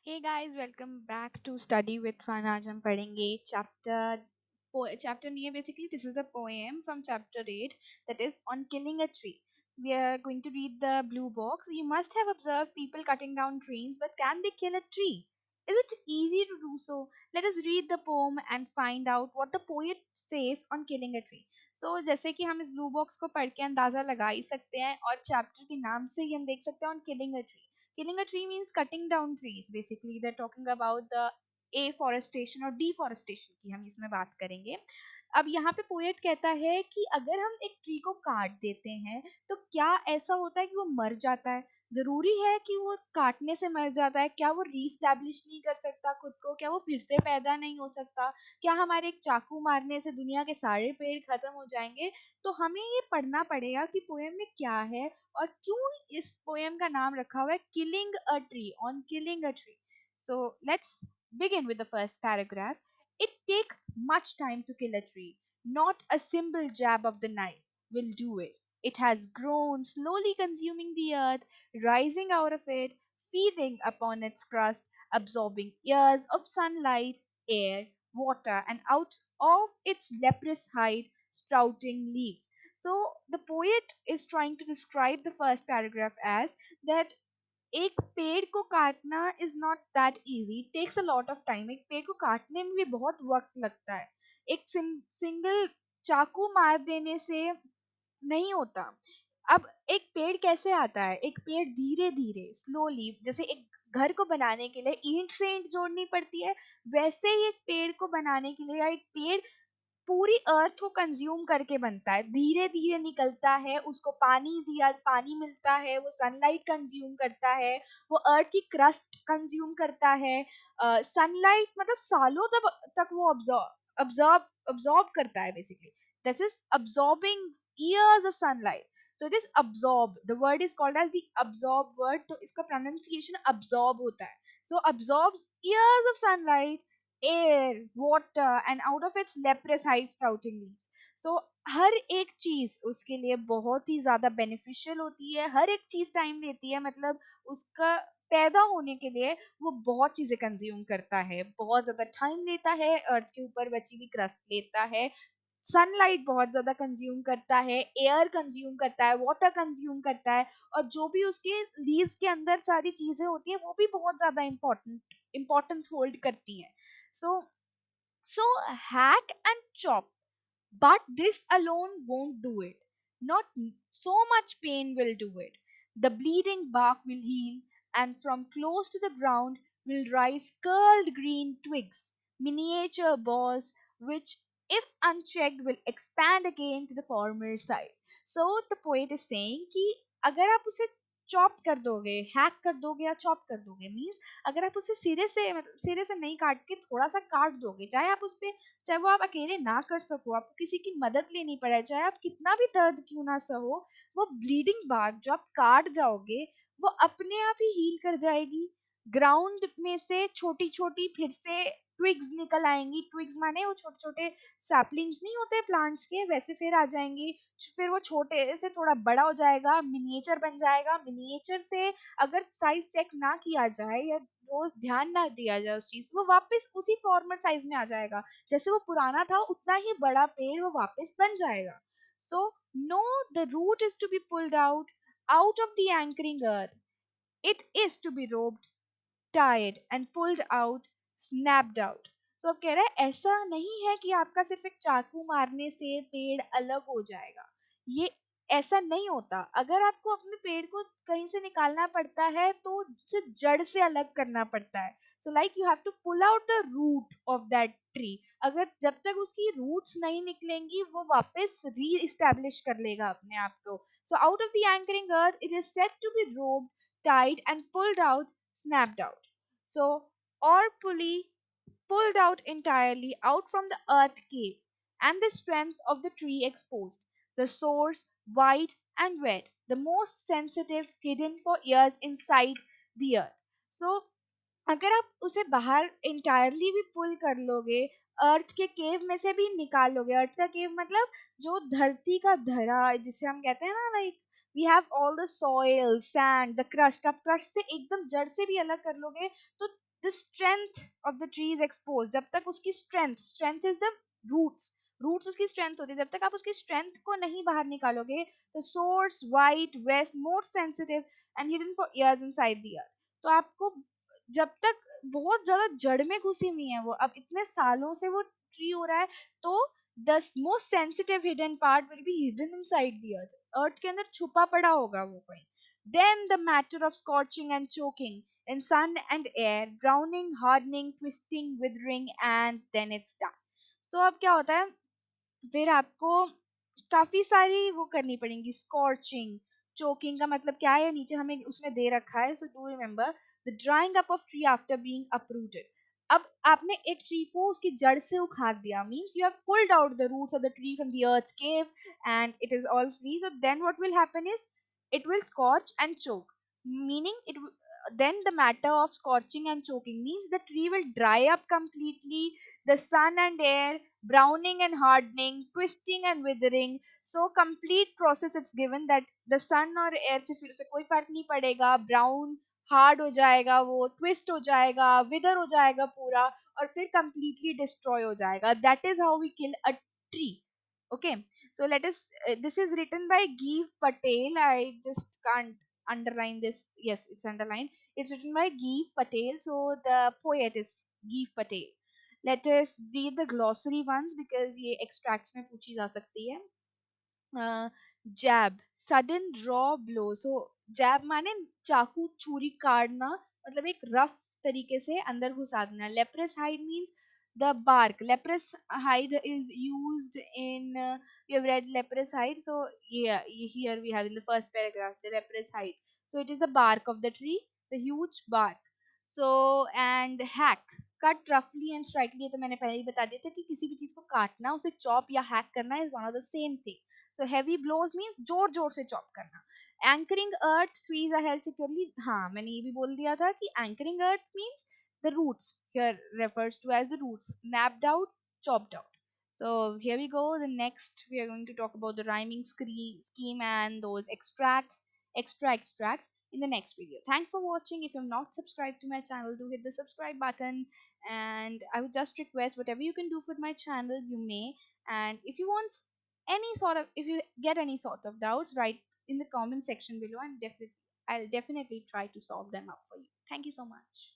Hey guys, welcome back to Study with Fun. आज हम पढ़ेंगे chapter नहीं है, basically this is the poem from chapter 8, that is on killing a tree. We are going to read the blue box. You must have observed people cutting down trees, but can they kill a tree? Is it easy to do so? Let us read the poem and find out what the poet says on killing a tree. So जैसे कि हम इस blue box को पढ़ के अंदाजा लगा ही सकते हैं और chapter के नाम से ही हम देख सकते हैं on killing a tree. Killing a tree means cutting down trees. Basically, they're talking about the afforestation और deforestation की हम इसमें बात करेंगे. अब यहाँ पे पोएट कहता है कि अगर हम एक ट्री को काट देते हैं तो क्या ऐसा होता है कि वो मर जाता है? जरूरी है कि वो काटने से मर जाता है? क्या वो रीस्टैब्लिश नहीं कर सकता खुद को? क्या वो फिर से पैदा नहीं हो सकता? क्या हमारे एक चाकू मारने से दुनिया के सारे पेड़ खत्म हो जाएंगे? तो हमें ये पढ़ना पड़ेगा कि पोएम में क्या है और क्यों इस पोएम का नाम रखा हुआ है killing a tree, on killing a tree. So let's begin with the first paragraph. It takes much time to kill a tree. Not a simple jab of the knife will do it. It has grown, slowly consuming the earth, rising out of it, feeding upon its crust, absorbing years of sunlight, air, water, and out of its leprous hide, sprouting leaves. So the poet is trying to describe the first paragraph as that एक पेड़ को काटना is not that easy, takes a lot of time. एक पेड़ को काटने में भी बहुत वक्त लगता है. एक सिंगल चाकू मार देने से नहीं होता. अब एक पेड़ कैसे आता है? एक पेड़ धीरे धीरे स्लोली, जैसे एक घर को बनाने के लिए ईंट से ईंट जोड़नी पड़ती है, वैसे ही एक पेड़ को बनाने के लिए या एक पेड़ पूरी अर्थ को कंज्यूम करके बनता है. धीरे धीरे निकलता है, उसको पानी मिलता है, वो सनलाइट कंज्यूम करता है, वो अर्थ की क्रस्ट कंज्यूम करता है. सनलाइट मतलब सालों तक वो अब्जॉर्ब करता है. Basically this is absorbing years of sunlight. तो it is absorb, the word is called as the absorb word, तो इसका प्रोनाउंसिएशन अब्जॉर्ब होता है. So absorbs years of sunlight, air, water, and out of its leprous high sprouting leaves. So हर एक चीज उसके लिए बहुत ही ज्यादा बेनिफिशियल होती है. हर एक चीज टाइम लेती है, मतलब उसका पैदा होने के लिए वो बहुत चीजें कंज्यूम करता है, बहुत ज्यादा टाइम लेता है, अर्थ के ऊपर बची हुई क्रस्ट लेता है, सनलाइट बहुत ज्यादा कंज्यूम करता है, एयर कंज्यूम करता है, वाटर कंज्यूम करता है, और जो भी उसके लीव्स के अंदर सारी चीजें होती है वो भी बहुत ज्यादा इंपॉर्टेंस होल्ड करती हैं. So so hack and chop. But this alone won't do it. Not so much pain will do it. The bleeding bark will heal, and from close to the ground will rise curled green twigs, miniature balls, which, if unchecked, will expand again to the former size. So the poet is saying कि अगर आप उसे chop कर दोगे, hack कर दोगे या chop कर दोगे, मीन्स अगर आप उसे सिरे से नहीं काट के थोड़ा सा काट दोगे, चाहे आप उस पे, चाहे वो आप अकेले ना कर सको, आपको किसी की मदद लेनी पड़े, चाहे आप कितना भी दर्द क्यों ना सहो, वो ब्लीडिंग बार्क जो आप काट जाओगे वो अपने आप ही हील कर जाएगी. ग्राउंड में से छोटी छोटी फिर से ट्विग्स निकल आएंगी. ट्विग्स माने वो छोटे छोटे सैपलिंग्स नहीं होते प्लांट्स के, वैसे फिर आ जाएंगी. फिर वो छोटे से थोड़ा बड़ा हो जाएगा, मिनिएचर बन जाएगा. मिनिएचर से अगर साइज चेक ना किया जाए या रोज ध्यान ना दिया जाए उस चीज, वो वापस उसी फॉर्मर साइज में आ जाएगा. जैसे वो पुराना था उतना ही बड़ा पेड़ वो वापस बन जाएगा. So no, the root is to be pulled out of the anchoring earth. It is to be robbed, tied and pulled out, snapped out. So अब कह रहा है ऐसा नहीं है कि आपका सिर्फ एक चाकू मारने से पेड़ अलग हो जाएगा. ये ऐसा नहीं होता. अगर आपको अपने पेड़ को कहीं से निकालना पड़ता है तो उसे जड़ से अलग करना पड़ता है. So like you have to pull out the root of that tree. अगर जब तक उसकी रूट्स नहीं निकलेंगी वो वापस री इस्टेब्लिश कर लेगा अपने आप को. So out of the anchoring earth it is set to be robbed, tied and pulled out, snapped out. So, or pulled out entirely out from the earth cave, and the strength of the tree exposed, the source white and wet, the most sensitive hidden for years inside the earth. So, अगर आप उसे बाहर entirely भी पुल कर लोगे, अर्थ के केव में से भी निकाल लोगे. अर्थ का केव मतलब जो धरती का धरा जिसे हम कहते हैं ना, like we have all the soil, sand, the crust. आप क्रस्ट से एकदम जड़ से भी अलग कर लोगे तो the strength of the tree is exposed. जब तक उसकी strength is the roots, roots उसकी strength होती है. जब तक आप उसकी strength को नहीं बाहर निकालोगे, the source white west more sensitive and hidden for years inside the earth. तो आपको जब तक बहुत ज्यादा जड़ में घुसी हुई है वो, अब इतने सालों से वो ट्री हो रहा है, तो the most sensitive hidden part will be hidden inside the earth. अर्थ के अंदर छुपा पड़ा होगा वो कहीं. Then the matter of scorching and choking in sun and air, browning, hardening, twisting, withering, and then it's done. तो अब क्या होता है, फिर आपको काफी सारी वो करनी पड़ेंगी. स्कॉर्चिंग, चोकिंग का मतलब क्या है, नीचे हमें उसमें दे रखा है. So do remember the drawing up of tree after being uprooted. अब आपने एक ट्री को उसकी जड़ से उखाड़ दिया, means you have pulled out the roots of the tree from the earth's cave and it is all free. So then what will happen is it will scorch and choke, meaning then the matter of scorching and choking means the tree will dry up completely, the sun and air browning and hardening, twisting and withering. So complete process it's given that the sun और air से फिर उसे कोई फर्क नहीं पड़ेगा, brown hard हो जाएगा, वो ट्विस्ट हो जाएगा, विदर हो जाएगा पूरा, और फिर completely destroy हो जाएगा. That is how we kill a tree. Okay, so let us this is written by Geev Patel. I just can't underline this. Yes, it's underlined. It's written by Geev Patel. So the poet is Geev Patel. Let us read the glossary ones because ये extracts में पूछी जा सकती है. जैब, sudden raw blow. सो जैब माने चाकू छुरी काटना, मतलब एक रफ तरीके से अंदर घुसा देना. Leprous hide means the bark. Leprous hide is used in you have read leprous hide, so yeah, here we have in the first paragraph the leprous hide. So it is the bark of the tree, the huge bark. So and hack, cut roughly and strikingly. ये तो मैंने पहले ही बता दिया था कि किसी भी चीज को काटना, उसे चॉप या हैक करना is one of the same thing. So heavy blows means जोर जोर से चॉप करना. Anchoring earth, trees are held securely. हाँ, मैंने ये भी बोल दिया था कि anchoring earth means the roots here refers to as the roots, snapped out, chopped out. So here we go. The next we are going to talk about the rhyming scheme and those extracts in the next video. Thanks for watching. If you have not subscribed to my channel, do hit the subscribe button. And I would just request whatever you can do for my channel, you may. And if you want any sort of, if you get any sort of doubts, write in the comment section below, and I'll definitely try to solve them up for you. Thank you so much.